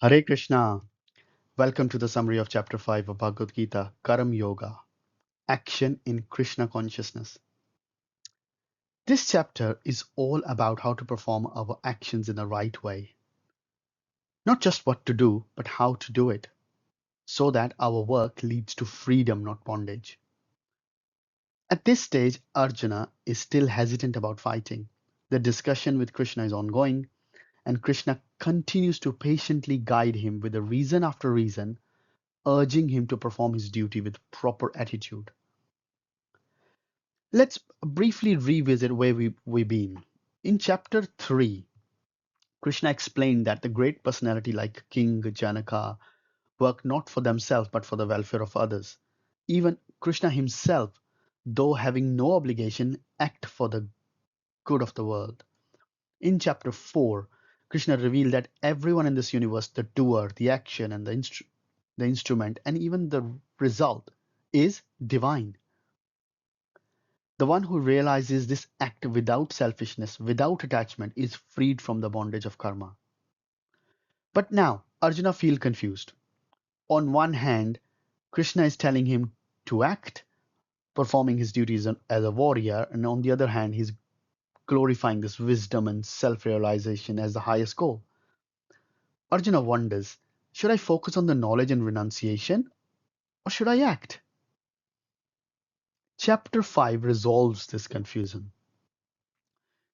Hare Krishna. Welcome to the summary of Chapter 5 of Bhagavad Gita, Karma Yoga, Action in Krishna Consciousness. This chapter is all about how to perform our actions in the right way. Not just what to do, but how to do it, so that our work leads to freedom, not bondage. At this stage, Arjuna is still hesitant about fighting. The discussion with Krishna is ongoing, and Krishna continues to patiently guide him with a reason after reason, urging him to perform his duty with proper attitude. Let's briefly revisit where we've been. In chapter 3, Krishna explained that the great personality like King Janaka work not for themselves but for the welfare of others. Even Krishna himself, though having no obligation, act for the good of the world. In chapter 4, Krishna revealed that everyone in this universe, the doer, the action, and the instrument, and even the result, is divine. The one who realizes this act without selfishness, without attachment, is freed from the bondage of karma. But now, Arjuna feels confused. On one hand, Krishna is telling him to act, performing his duties as a warrior, and on the other hand, he's glorifying this wisdom and self realization as the highest goal. Arjuna wonders, should I focus on the knowledge and renunciation, or should I act? Chapter 5 resolves this confusion.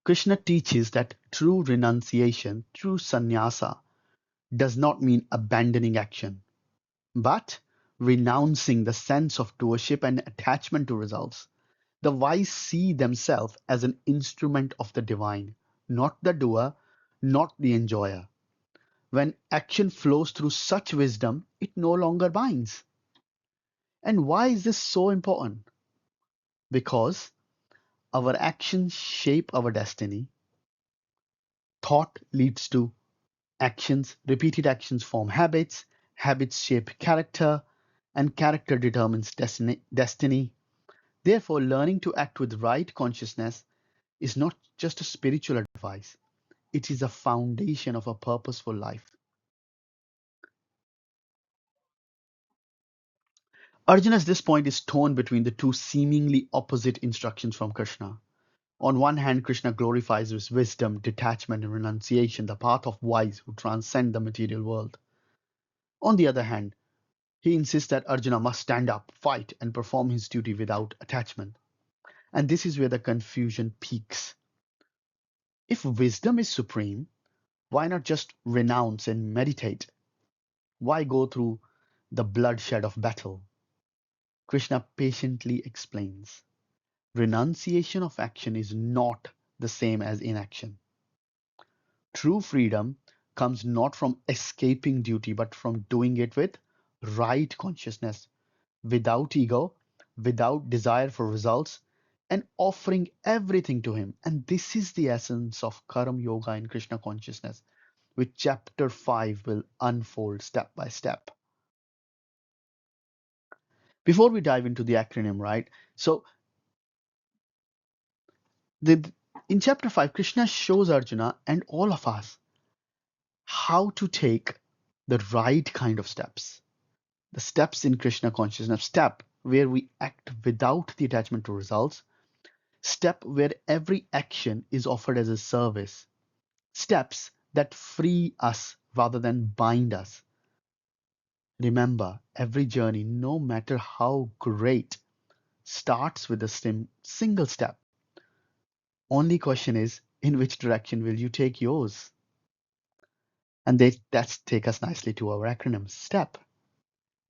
Krishna teaches that true renunciation, true sannyasa, does not mean abandoning action, but renouncing the sense of doership and attachment to results. The wise see themselves as an instrument of the divine, not the doer, not the enjoyer. When action flows through such wisdom, it no longer binds. And why is this so important? Because our actions shape our destiny. Thought leads to actions, repeated actions form habits, habits shape character, and character determines destiny. Therefore, learning to act with right consciousness is not just a spiritual advice, it is a foundation of a purposeful life. Arjuna's this point is torn between the two seemingly opposite instructions from Krishna. On one hand, Krishna glorifies his wisdom, detachment, and renunciation, the path of wise who transcend the material world. On the other hand, he insists that Arjuna must stand up, fight, and perform his duty without attachment. And this is where the confusion peaks. If wisdom is supreme, why not just renounce and meditate? Why go through the bloodshed of battle? Krishna patiently explains. Renunciation of action is not the same as inaction. True freedom comes not from escaping duty, but from doing it with right consciousness, without ego, without desire for results, and offering everything to Him. And this is the essence of Karma Yoga in Krishna consciousness, which chapter 5 will unfold step by step. Before we dive into the acronym, right? So, the, in chapter 5, Krishna shows Arjuna and all of us how to take the right kind of steps. The steps in Krishna consciousness, step where we act without the attachment to results, step where every action is offered as a service, steps that free us rather than bind us. Remember, every journey, no matter how great, starts with a single step. Only question is, in which direction will you take yours? And that's take us nicely to our acronym. Step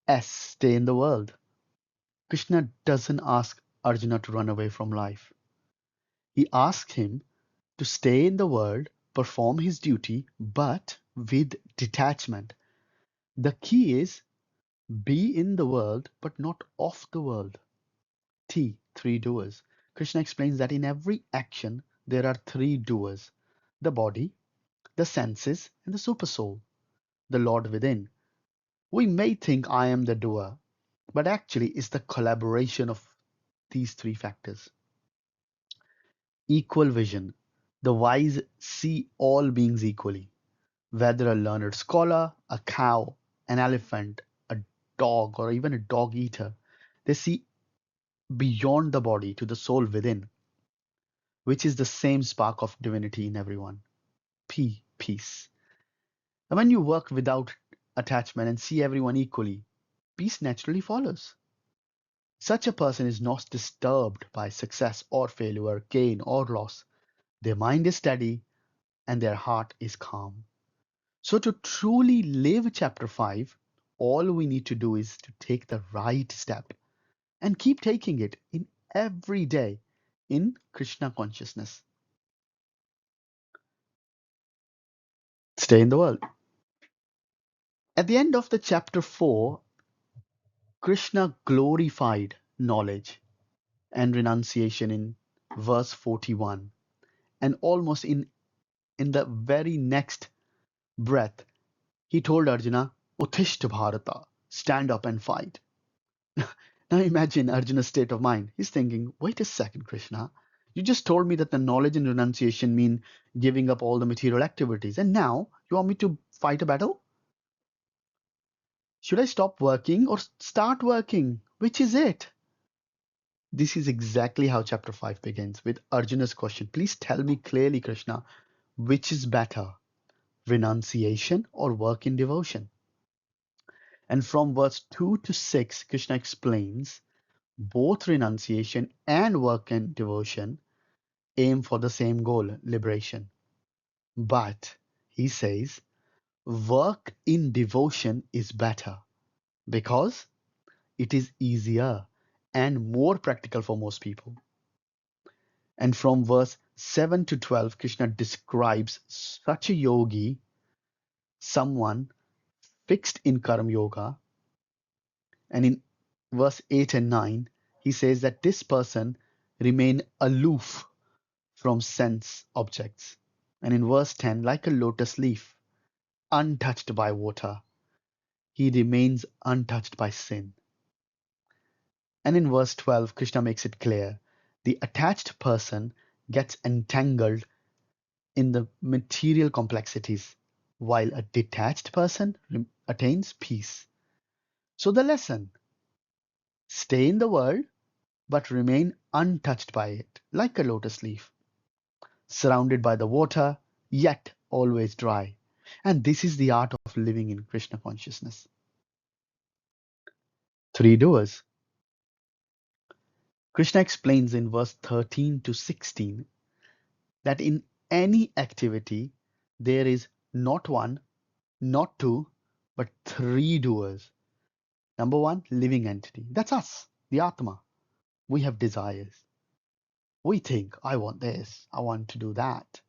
S, stay in the world. Krishna doesn't ask Arjuna to run away from life. He asks him to stay in the world, perform his duty, but with detachment. The key is be in the world, but not of the world. T, three doers. Krishna explains that in every action, there are three doers: the body, the senses, and the supersoul, the Lord within. We may think I am the doer, but actually it's the collaboration of these three factors. Equal vision. The wise see all beings equally. Whether a learned scholar, a cow, an elephant, a dog, or even a dog eater, they see beyond the body to the soul within, which is the same spark of divinity in everyone. Peace. And when you work without attachment and see everyone equally, peace naturally follows. Such a person is not disturbed by success or failure, gain or loss. Their mind is steady and their heart is calm. So, to truly live chapter 5, all we need to do is to take the right step and keep taking it in every day in Krishna consciousness. Stay in the world. At the end of the chapter 4, Krishna glorified knowledge and renunciation in verse 41. And almost in the very next breath, he told Arjuna, Uttishta Bharata, stand up and fight. Now imagine Arjuna's state of mind. He's thinking, wait a second, Krishna. You just told me that the knowledge and renunciation mean giving up all the material activities. And now you want me to fight a battle? Should I stop working or start working? Which is it? This is exactly how chapter 5 begins with Arjuna's question. Please tell me clearly, Krishna, which is better, renunciation or work in devotion? And from verse 2 to 6, Krishna explains both renunciation and work in devotion aim for the same goal, liberation. But he says work in devotion is better because it is easier and more practical for most people. And from verse 7 to 12, Krishna describes such a yogi, someone fixed in karma yoga. And in verse 8 and 9, he says that this person remain aloof from sense objects. And in verse 10, like a lotus leaf, untouched by water, he remains untouched by sin. And in verse 12, Krishna makes it clear the attached person gets entangled in the material complexities, while a detached person attains peace. So the lesson: stay in the world, but remain untouched by it, like a lotus leaf, surrounded by the water, yet always dry. And this is the art of living in Krishna consciousness. 3 doers. Krishna explains in verse 13 to 16 that in any activity there is not one, not two, but 3 doers. Number 1, living entity. That's us, the Atma. We have desires. We think, I want this, I want to do that.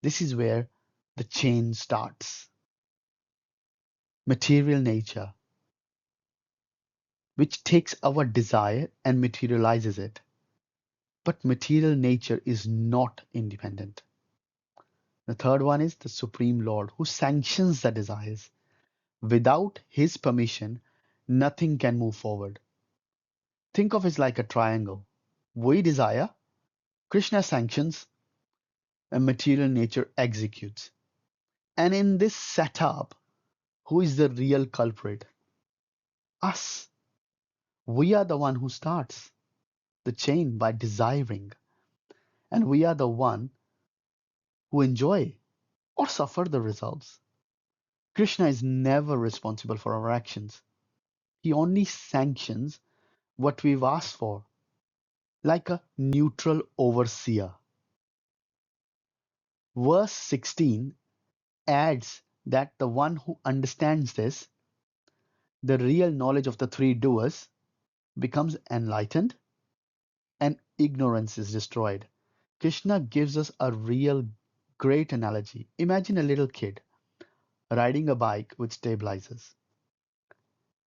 This is where the chain starts. Material nature, which takes our desire and materializes it. But material nature is not independent. The third one is the Supreme Lord who sanctions the desires. Without his permission, nothing can move forward. Think of it like a triangle. We desire, Krishna sanctions, and material nature executes. And in this setup, who is the real culprit? Us. We are the one who starts the chain by desiring, and we are the one who enjoy or suffer the results. Krishna is never responsible for our actions. He only sanctions what we've asked for, like a neutral overseer. Verse 16 adds that the one who understands this, the real knowledge of the 3 doers, becomes enlightened and ignorance is destroyed. Krishna gives us a real great analogy. Imagine a little kid riding a bike with stabilizers.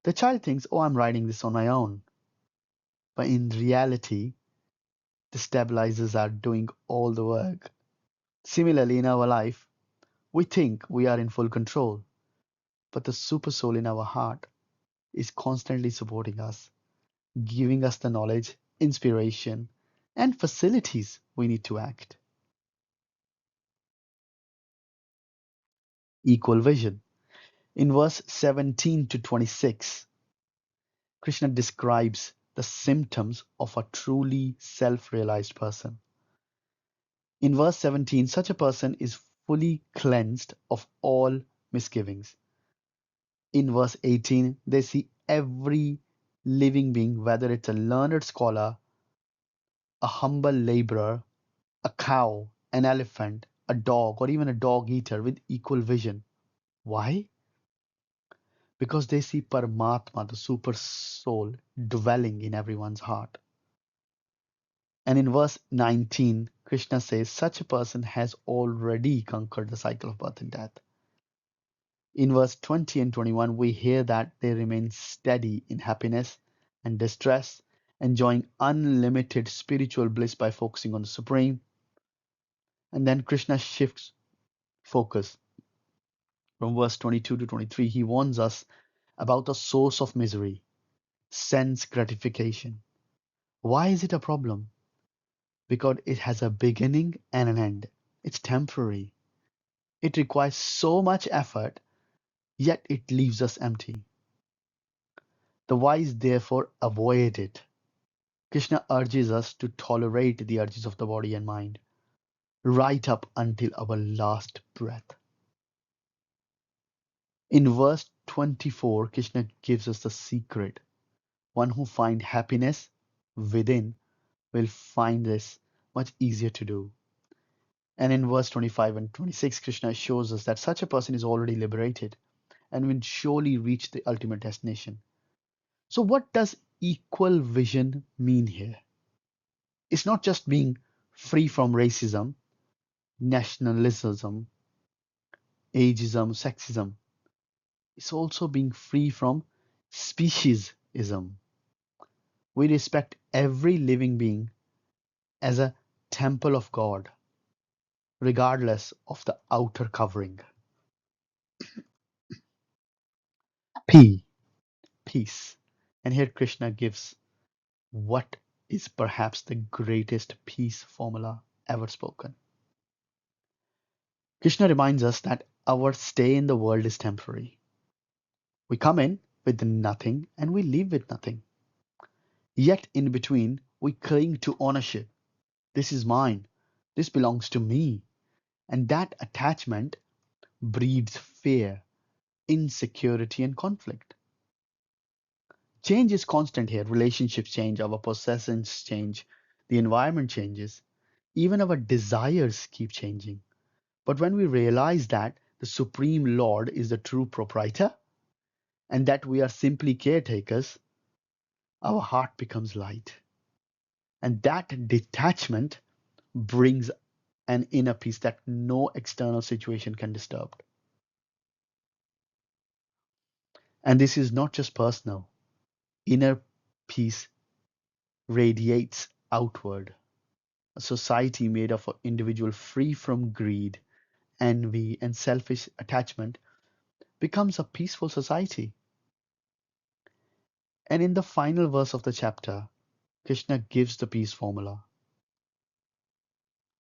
The child thinks, oh, I'm riding this on my own. But in reality, the stabilizers are doing all the work. Similarly, in our life, we think we are in full control, but the Supersoul in our heart is constantly supporting us, giving us the knowledge, inspiration, and facilities we need to act. equal vision. In verse 17 to 26, Krishna describes the symptoms of a truly self-realized person. In verse 17, such a person is fully cleansed of all misgivings. In verse 18, they see every living being, whether it's a learned scholar, a humble laborer, a cow, an elephant, a dog, or even a dog eater, with equal vision. Why? Because they see Paramatma, the super soul, dwelling in everyone's heart. And in verse 19, Krishna says such a person has already conquered the cycle of birth and death. In verse 20 and 21, we hear that they remain steady in happiness and distress, enjoying unlimited spiritual bliss by focusing on the Supreme. And then Krishna shifts focus from verse 22 to 23. He warns us about the source of misery, sense gratification. Why is it a problem? Because it has a beginning and an end. It's temporary. It requires so much effort, yet it leaves us empty. The wise therefore avoid it. Krishna urges us to tolerate the urges of the body and mind, right up until our last breath. In verse 24, Krishna gives us the secret. One who finds happiness within will find this much easier to do. And in verse 25 and 26, Krishna shows us that such a person is already liberated and will surely reach the ultimate destination. So, what does equal vision mean here? It's not just being free from racism, nationalism, ageism, sexism. It's also being free from speciesism. We respect every living being as a temple of God, regardless of the outer covering. P, peace. And here Krishna gives what is perhaps the greatest peace formula ever spoken. Krishna reminds us that our stay in the world is temporary. We come in with nothing and we leave with nothing. Yet in between, we cling to ownership. This is mine. This belongs to me. And that attachment breeds fear, insecurity, and conflict. Change is constant here. Relationships change, our possessions change, the environment changes, even our desires keep changing. But when we realize that the Supreme Lord is the true proprietor and that we are simply caretakers, our heart becomes light. And that detachment brings an inner peace that no external situation can disturb. And this is not just personal. Inner peace radiates outward. A society made of an individual free from greed, envy, and selfish attachment becomes a peaceful society. And in the final verse of the chapter, Krishna gives the peace formula.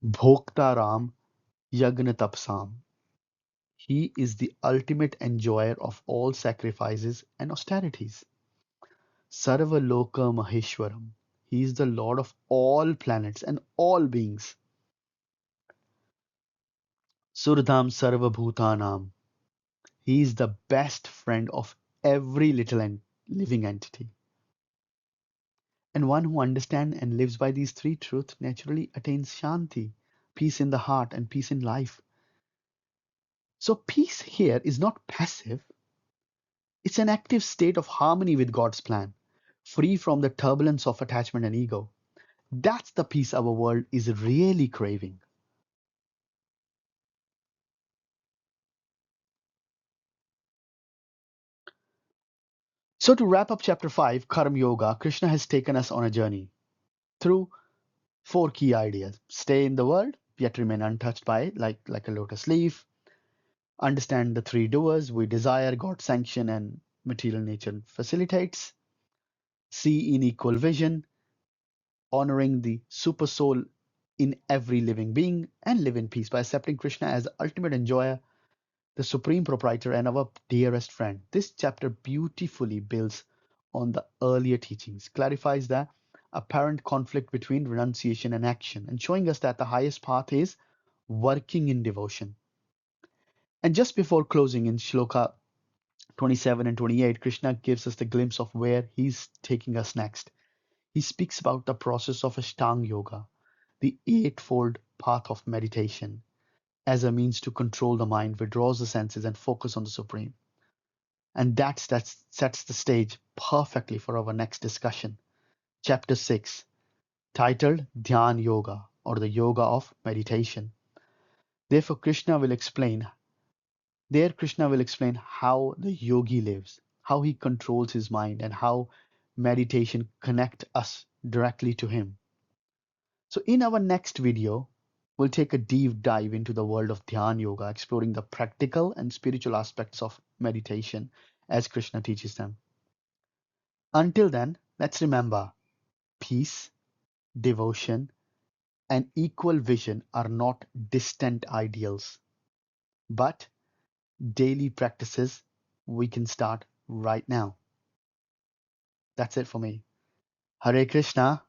Bhokta Ram Yagna Tapsam. He is the ultimate enjoyer of all sacrifices and austerities. Sarva Loka Maheshwaram. He is the Lord of all planets and all beings. Surdham Sarva Bhutanam. He is the best friend of every little living entity. And one who understands and lives by these three truths naturally attains Shanti, peace in the heart and peace in life. So peace here is not passive, it's an active state of harmony with God's plan, free from the turbulence of attachment and ego. That's the peace our world is really craving. So to wrap up chapter 5, Karma Yoga, Krishna has taken us on a journey through four key ideas. Stay in the world, yet remain untouched by it, like a lotus leaf. Understand the three doers we desire, God sanction, and material nature facilitates. See in equal vision, honoring the super soul in every living being, and live in peace by accepting Krishna as the ultimate enjoyer the Supreme Proprietor and our dearest friend. This chapter beautifully builds on the earlier teachings, clarifies the apparent conflict between renunciation and action, and showing us that the highest path is working in devotion. And just before closing in Shloka 27 and 28, Krishna gives us the glimpse of where he's taking us next. He speaks about the process of Ashtanga Yoga, the eightfold path of meditation, as a means to control the mind, withdraws the senses, and focus on the Supreme. And that sets the stage perfectly for our next discussion. Chapter 6, titled Dhyan Yoga, or the Yoga of Meditation. Therefore, Krishna will explain how the yogi lives, how he controls his mind, and how meditation connects us directly to him. So in our next video, we'll take a deep dive into the world of Dhyan Yoga, exploring the practical and spiritual aspects of meditation as Krishna teaches them. Until then, let's remember, peace, devotion, and equal vision are not distant ideals, but daily practices we can start right now. That's it for me. Hare Krishna.